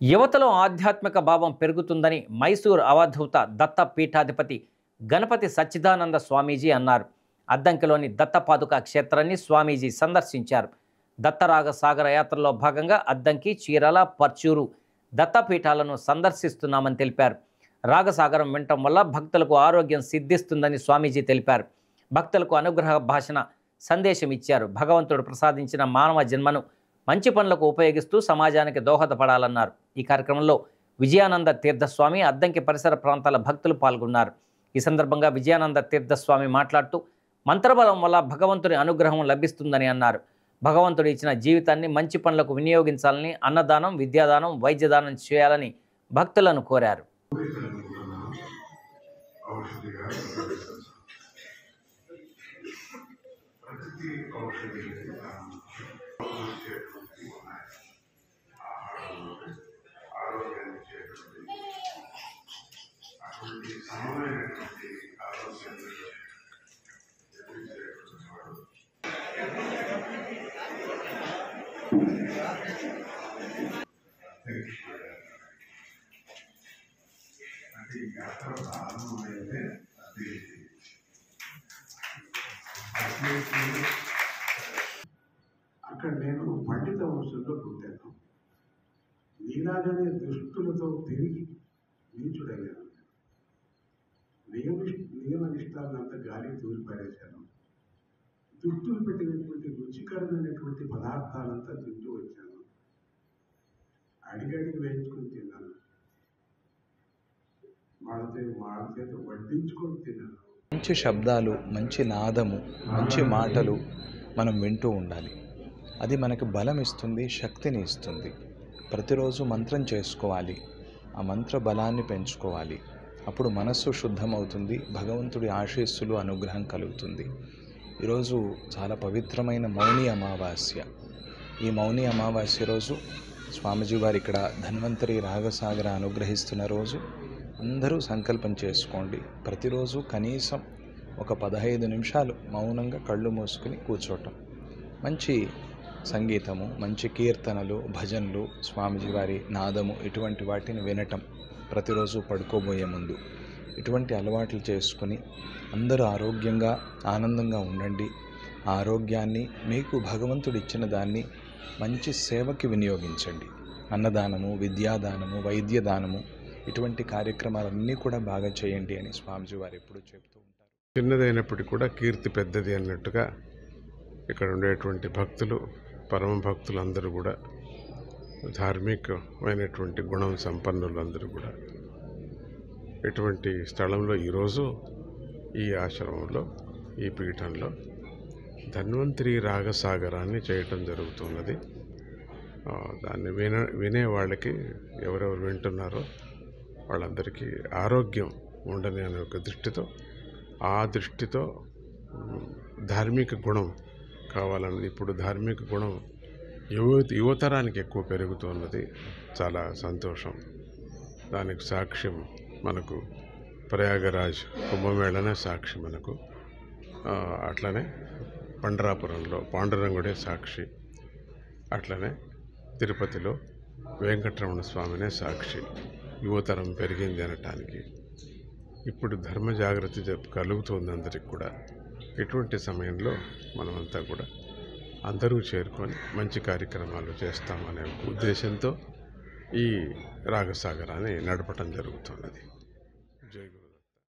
యువతలో ఆధ్యాత్మిక భావం పెరుగుతుందని మైసూర్ అవధూత దత్త పీఠాధిపతి గణపతి సచ్చిదానంద స్వామీజీ అన్నారు. అద్దంకిలోని దత్తపాదుక క్షేత్రాన్ని స్వామీజీ సందర్శించారు. దత్తరాగ సాగర యాత్రలో భాగంగా అద్దంకి, చీరాల, పర్చూరు దత్తపీఠాలను సందర్శిస్తున్నామని తెలిపారు. రాగసాగరం వినటం వల్ల భక్తులకు ఆరోగ్యం సిద్ధిస్తుందని స్వామీజీ తెలిపారు. భక్తులకు అనుగ్రహ భాషణ సందేశం ఇచ్చారు. భగవంతుడు ప్రసాదించిన మానవ జన్మను మంచి పనులకు ఉపయోగిస్తూ సమాజానికి దోహదపడాలన్నారు. ఈ కార్యక్రమంలో విజయానంద తీర్థస్వామి, అద్దంకి పరిసర ప్రాంతాల భక్తులు పాల్గొన్నారు. ఈ సందర్భంగా విజయానంద తీర్థస్వామి మాట్లాడుతూ మంత్రబలం వల్ల భగవంతుని అనుగ్రహం లభిస్తుందని అన్నారు. భగవంతుడు ఇచ్చిన జీవితాన్ని మంచి పనులకు వినియోగించాలని, అన్నదానం, విద్యాదానం, వైద్యదానం చేయాలని భక్తులను కోరారు. అక్కడ నేను పండిత వంశంలో పుట్టాను. నీలాగానే దుష్టులతో తిరిగి నీచుడయ్యాను. నియమనిష్టాలంతా గాలి తూలిపారేశాను. దుష్టులు పెట్టినటువంటి రుచికరమైనటువంటి పదార్థాలంతా తింటూ వచ్చాను. అడిగడిగి వేయించుకొని తిన్నాను. వాళ్ళ చేత వడ్డించుకొని తిన్నాను. మంచి శబ్దాలు, మంచి నాదము, మంచి మాటలు మనం వింటూ ఉండాలి. అది మనకు బలం ఇస్తుంది, శక్తిని ఇస్తుంది. ప్రతిరోజు మంత్రం చేసుకోవాలి, ఆ మంత్ర బలాన్ని పెంచుకోవాలి. అప్పుడు మనస్సు శుద్ధమవుతుంది, భగవంతుడి ఆశీస్సులు, అనుగ్రహం కలుగుతుంది. ఈరోజు చాలా పవిత్రమైన మౌని అమావాస్య. ఈ మౌని అమావాస్య రోజు స్వామీజీ వారు ఇక్కడ ధన్వంతరి రాగసాగర అనుగ్రహిస్తున్న రోజు. అందరూ సంకల్పం చేసుకోండి, ప్రతిరోజు కనీసం ఒక 15 నిమిషాలు మౌనంగా కళ్ళు మూసుకుని కూర్చోవటం. మంచి సంగీతము, మంచి కీర్తనలు, భజనలు, స్వామీజీ వారి నాదము, ఇటువంటి వాటిని వినటం ప్రతిరోజు పడుకోబోయే ముందు. ఇటువంటి అలవాట్లు చేసుకుని అందరూ ఆరోగ్యంగా, ఆనందంగా ఉండండి. ఆ ఆరోగ్యాన్ని మీకు భగవంతుడు ఇచ్చిన దాన్ని మంచి సేవకి వినియోగించండి. అన్నదానము, విద్యాదానము, వైద్యదానము, ఇటువంటి కార్యక్రమాలన్నీ కూడా బాగా చేయండి అని స్వామీజీ వారు ఎప్పుడూ చెప్తూ ఉంటారు. చిన్నదైనప్పటికీ కూడా కీర్తి పెద్దది అన్నట్టుగా ఇక్కడ ఉండేటువంటి భక్తులు, పరమ భక్తులు అందరూ కూడా ధార్మికమైనటువంటి గుణం సంపన్నులు అందరూ కూడా ఇటువంటి స్థలంలో ఈరోజు ఈ ఆశ్రమంలో, ఈ పీఠంలో ధన్వంతరి రాగసాగరాన్ని చేయటం జరుగుతున్నది. దాన్ని వినే వాళ్ళకి, ఎవరెవరు వింటున్నారో వాళ్ళందరికీ ఆరోగ్యం ఉండని అనే ఒక దృష్టితో, ఆ దృష్టితో ధార్మిక గుణం కావాలన్నది. ఇప్పుడు ధార్మిక గుణం యువతరానికి ఎక్కువ పెరుగుతున్నది. చాలా సంతోషం. దానికి సాక్ష్యం మనకు ప్రయాగరాజ్ కుంభమేళనే సాక్షి మనకు. అట్లనే పండరాపురంలో పాండురంగుడే సాక్షి. అట్లనే తిరుపతిలో వెంకటరమణ స్వామినే సాక్షి. యువతరం పెరిగింది అనటానికి. ఇప్పుడు ధర్మ జాగృతి కలుగుతుంది అందరికి కూడా. ఇటువంటి సమయంలో మనమంతా కూడా అందరూ చేరుకొని మంచి కార్యక్రమాలు చేస్తామనే ఉద్దేశంతో ఈ రాగసాగరాన్ని నడపటం జరుగుతున్నది.